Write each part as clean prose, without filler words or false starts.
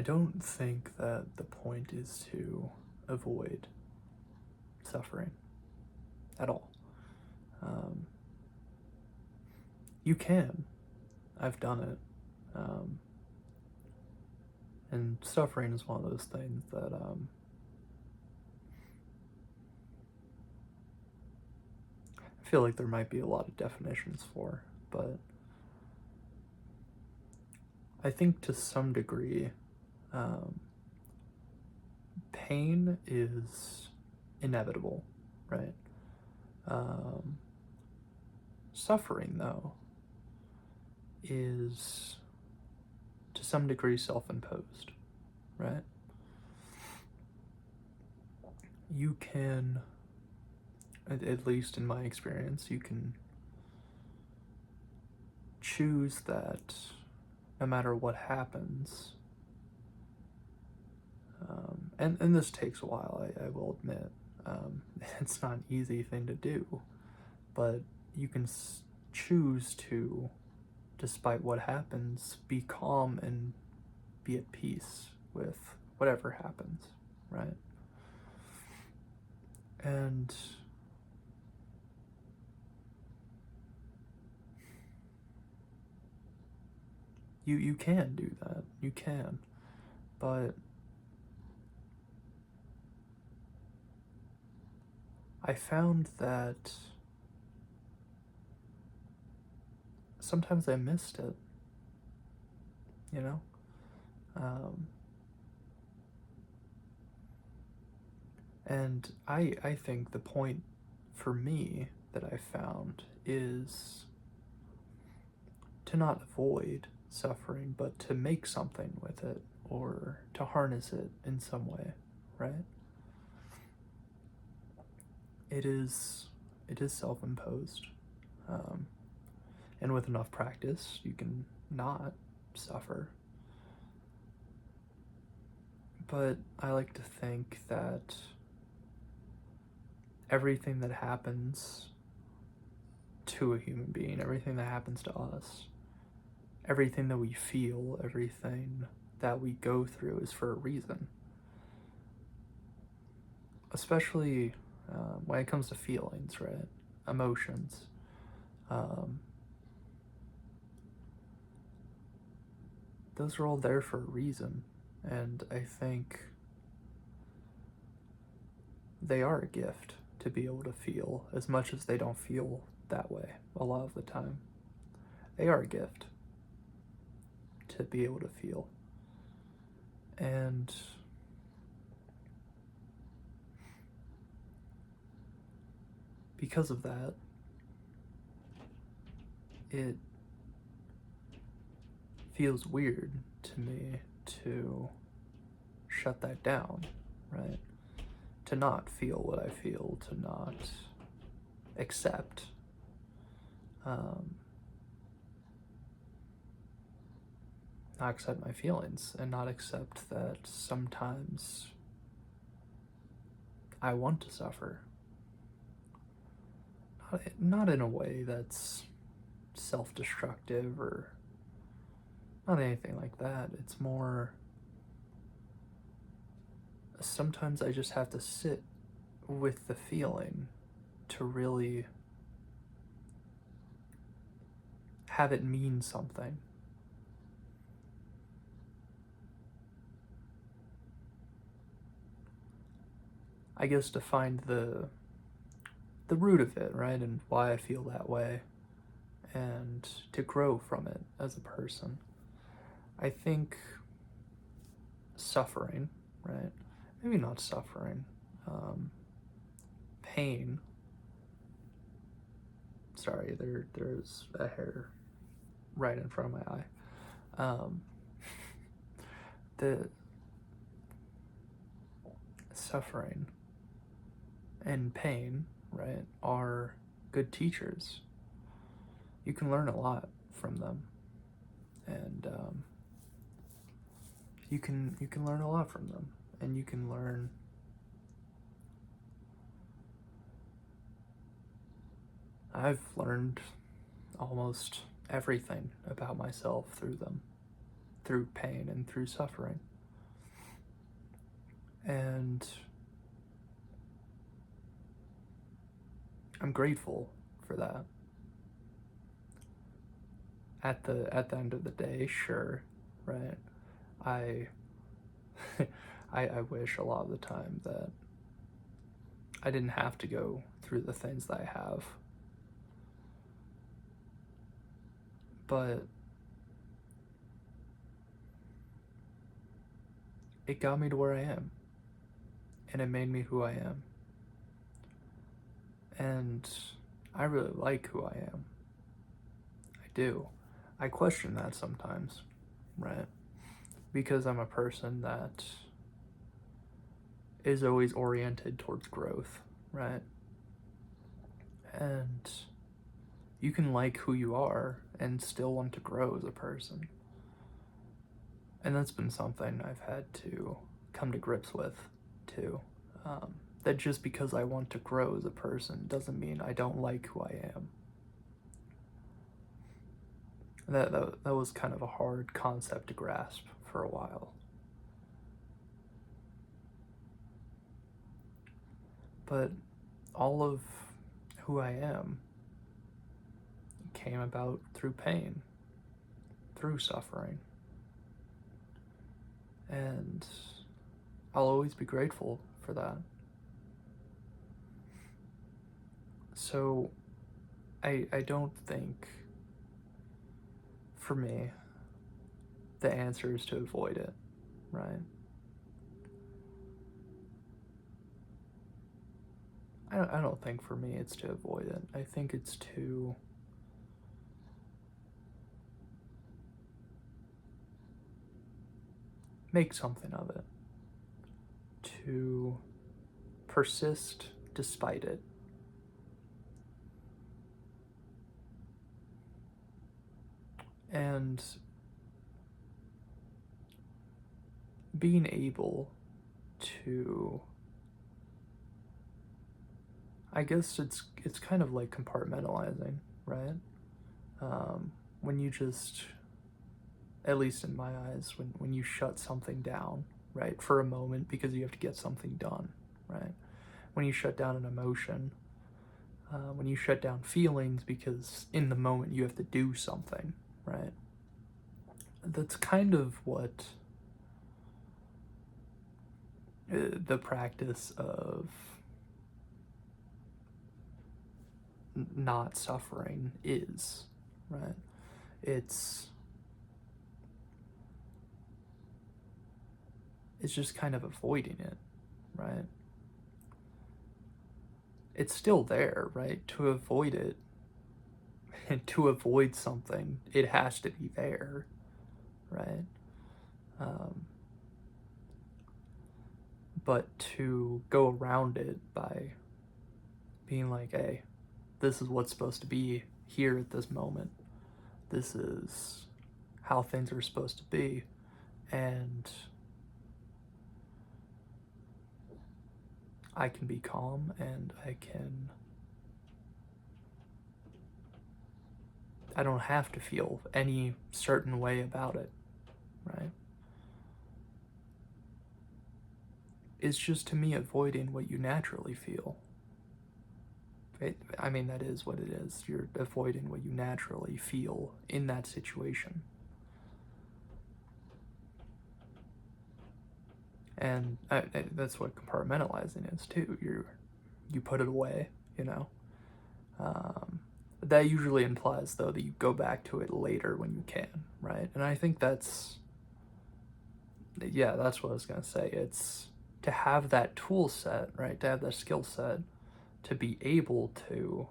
don't think that the point is to avoid suffering at all. Um, you can. I've done it. Um, and suffering is one of those things that I feel like there might be a lot of definitions for, but I think to some degree, um, pain is inevitable, right? Um, Suffering, though, is to some degree self imposed, right? You can, at least in my experience, you can choose that no matter what happens, and this takes a while, I will admit. It's not an easy thing to do, but you can choose to, despite what happens, be calm and be at peace with whatever happens, right? And you can do that. You can. But I found that sometimes I missed it, you know? Um, and I think the point for me that I found is to not avoid suffering, but to make something with it or to harness it in some way, right? It is self-imposed, um, and with enough practice, you can not suffer. But I like to think that everything that happens to a human being, everything that happens to us, everything that we feel, everything that we go through is for a reason. Especially when it comes to feelings, right? Emotions. Um, those are all there for a reason. And I think they are a gift to be able to feel, as much as they don't feel that way a lot of the time. They are a gift to be able to feel. And because of that, it feels weird to me to shut that down, right? To not feel what I feel, to not accept. Not accept my feelings and not accept that sometimes I want to suffer. Not in a way that's self-destructive or not anything like that. It's more, sometimes I just have to sit with the feeling to really have it mean something. I guess to find the root of it, right, and why I feel that way, and to grow from it as a person. I think suffering, right? Maybe not suffering, pain. Sorry, there's a hair right in front of my eye. The suffering and pain, right, are good teachers. You can learn a lot from them, and you can learn a lot from them, and you can learn I've learned almost everything about myself through them, through pain and through suffering. And I'm grateful for that. At the end of the day, sure, right? I I wish a lot of the time that I didn't have to go through the things that I have. But it got me to where I am, and it made me who I am. And I really like who I am. I do. I question that sometimes, right? Because I'm a person that is always oriented towards growth, right? And you can like who you are and still want to grow as a person. And that's been something I've had to come to grips with, too. That just because I want to grow as a person doesn't mean I don't like who I am. That was kind of a hard concept to grasp for a while. But all of who I am came about through pain, through suffering. And I'll always be grateful for that. So I don't think, for me, the answer is to avoid it, right? I don't think for me it's to avoid it. I think it's to make something of it, to persist despite it. And being able to, I guess it's kind of like compartmentalizing, right? When you just, at least in my eyes, when you shut something down, right, for a moment because you have to get something done, right? When you shut down an emotion, when you shut down feelings because in the moment you have to do something, right? That's kind of what the practice of not suffering is, right? It's just kind of avoiding it, right? It's still there, right? To avoid it, and to avoid something, it has to be there, right? Um, but to go around it by being like, hey, this is what's supposed to be here at this moment. This is how things are supposed to be. And I can be calm and I don't have to feel any certain way about it, right? It's just, to me, avoiding what you naturally feel. I mean, that is what it is. You're avoiding what you naturally feel in that situation. And that's what compartmentalizing is, too. You put it away, you know? That usually implies, though, that you go back to it later when you can, right? And I think that's what I was going to say. It's to have that tool set, right? To have that skill set to be able to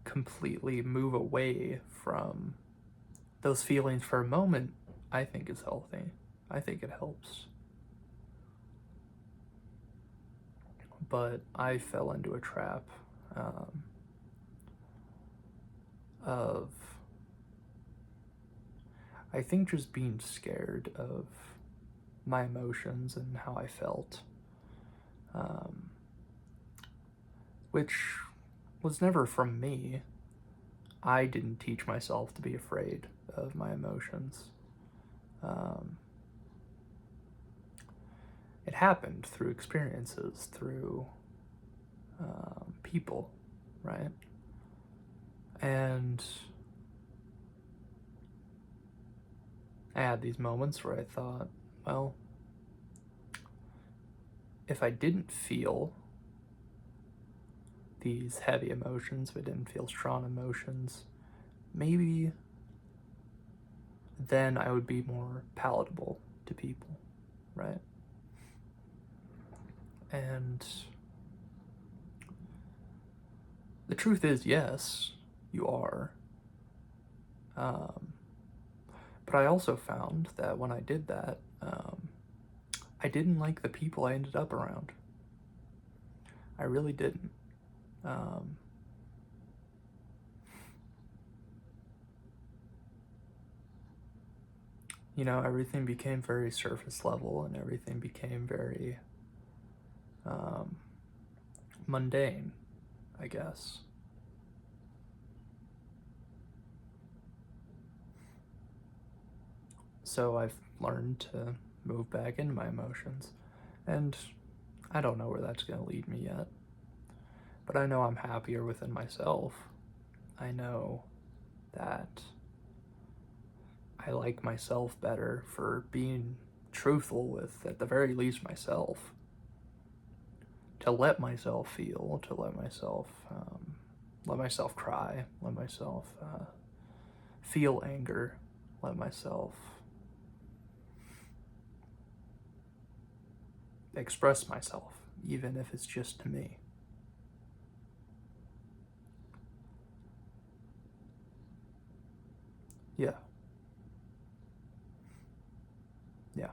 completely move away from those feelings for a moment, I think is healthy. I think it helps. But I fell into a trap of, I think, just being scared of my emotions and how I felt, which was never from me. I didn't teach myself to be afraid of my emotions. It happened through experiences, through people, right? And I had these moments where I thought, well, if I didn't feel these heavy emotions, if I didn't feel strong emotions, maybe then I would be more palatable to people, right? And the truth is, yes, you are. But I also found that when I did that, I didn't like the people I ended up around. I really didn't. Um, Everything became very surface level and everything became very um, mundane, I guess. So I've learned to move back into my emotions. And I don't know where that's going to lead me yet. But I know I'm happier within myself. I know that I like myself better for being truthful with, at the very least, myself. To let myself feel, to let myself cry, let myself feel anger, let myself express myself, even if it's just to me. Yeah. Yeah.